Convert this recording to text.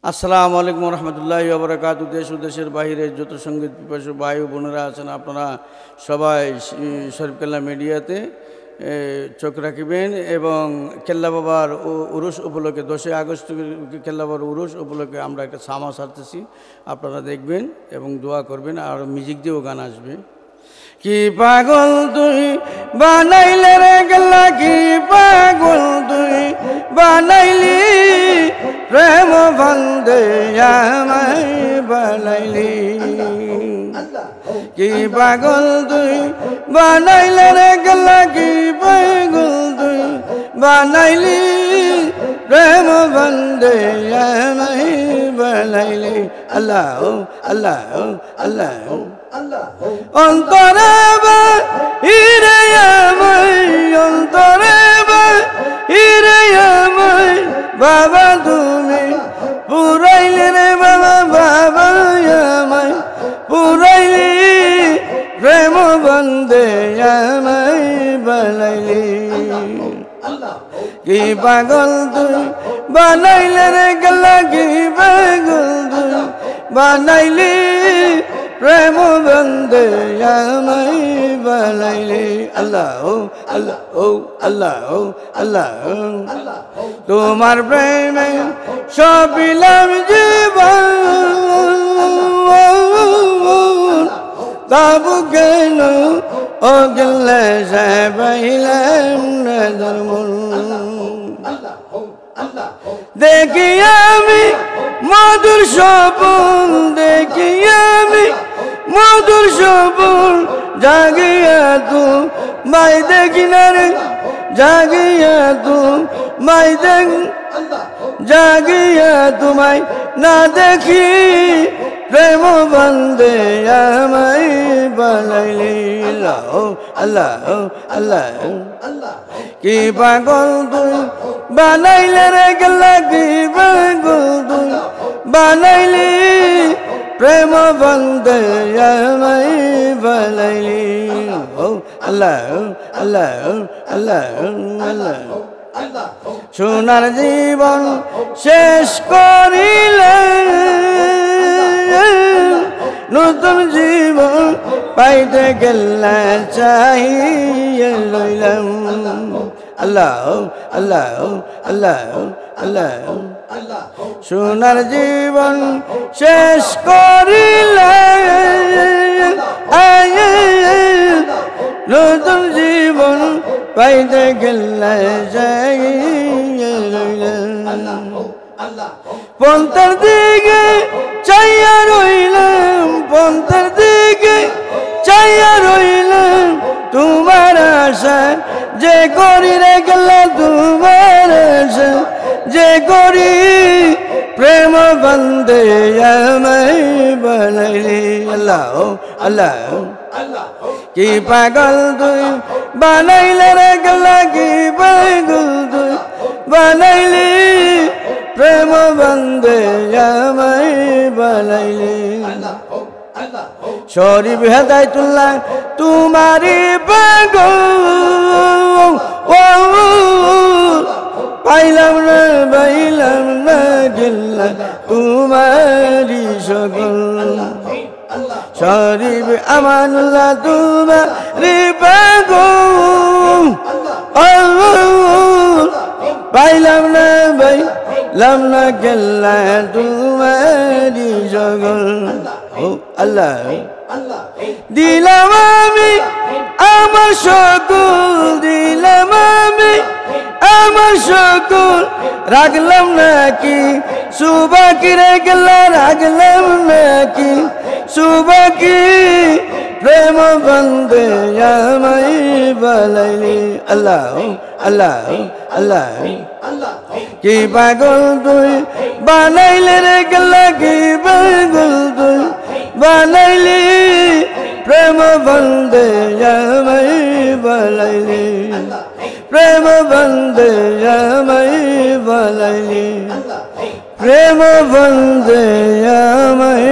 আসসালামু আলাইকুম রহমতুল্লাহি ওয়া বারাকাতুহু। দেশ ও দেশের বাইরে যত সঙ্গীত পিপাসু ভাই ও বোনেরা আছেন, আপনারা সবাই শরীফ কেল্লা মিডিয়াতে চোখ রাখবেন এবং কেল্লা বাবার উরুস উপলক্ষে 10 আগস্ট কেল্লা বাবার উরুস উপলক্ষে আমরা একটা সামা সারতেছি, আপনারা দেখবেন এবং দোয়া করবেন। আর মিউজিক দিয়েও গান আসবে। কি পাগল তুই বানাইলে রে গেল্লা, কি পাগল তুই বানাইলি, প্রেম বন্দে আমায় বানাইলি। কি পাগল তুই বানাইলে রে গেল্লা, কি পাগল তুই বানাইলি, প্রেম বন্দে আমায় বানাইলি। আল্লাহ আল্লাহ আল্লাহ অন্তরে হিরে আমায়, অন্তরে হিরে আমায় বাবা তুমি পুরাইলি রে বাবা, বাবা আমায় পুরাইলি, প্রেম বন্দে আমায় বানাইলি। কি পাগল তুই বানাইলে রে গেল্লা, কি পাগল তুই বানাইলি, প্রেম বন্দে আমায় বানাইলি। আল্লাহ আল্লাহ আল্লাহ আল্লাহ তোমার প্রেমে সবিলাম জীবন, তবু কেন ও গেলে সাইলাম না ধর্ম। দেখি আমি মধুর স্বপন, দেখি আমি মধুর স্বপন, জাগিয়া তু মাই দেখি না রে, জাগিয়া তু মাই দেখ, জাগিয়া তোমায় না দেখি, প্রেম বন্দে আমায় বানাইলি। আল্লাহ আল্লাহ কি পাগল তুই বানাইলে রে গেল্লা, কি পাগল তুই বানাইলি, প্রেম বন্দে আমায় বানাইলি। আল্লাহ আল্লাহ আল্লাহ আল্লাহ সোনার জীবন শেষ করিলে, নতুন জীবন পাইতে গেল্লা চাহিয়ে লইলাম। আল্লাহ আল্লাহ আল্লাহ আল্লাহ সোনার জীবন শেষ করিলে, নতুন জীবন পাইতে গেল্লা চাহিয়ে লইলাম। পন্থার দিকে চাইয়া রইলাম, পন্থার দিকে চাইয়া রইলাম, তোমার আশা যে করি রে গেল্লা, তোমার আশা যে করি, প্রেম বন্দে আমায় বানাইলি। আল্লাহ আল্লাহ কি পাগল তুই বানাইলে রে গেল্লা, কি পাগল তুই বানাইলি, প্রেম বন্দে আমায় বানাইলি। শরীফ হেদায়েতুল্লাহ তোমারি পাগল, পাইলাম না পাইলাম না গেল্লা তোমারি সকল। শরীফ আমানুল্লাহ তোমারি পাগল, পাইলাম না পাইলাম না গেল্লা তোমারি সকল। আল্লাহ দিলাম আমি আমার সকল, দিলাম আমি আমার সকল, রাখলাম নাকি সুবাকি রে গেল্লা, রাখলাম নাকি সুবাকি, প্রেম বন্দে আমায় বানাইলি। আল্লাহ আল্লাহ আল্লাহ কি পাগল তুই বানাইলে রে গেল্লা, কি পাগল তুই বানাইলি, প্রেম বন্দে আমায় বানাইলি, প্রেম বন্দে আমায় বানাইলি, প্রেম বন্দে আমায়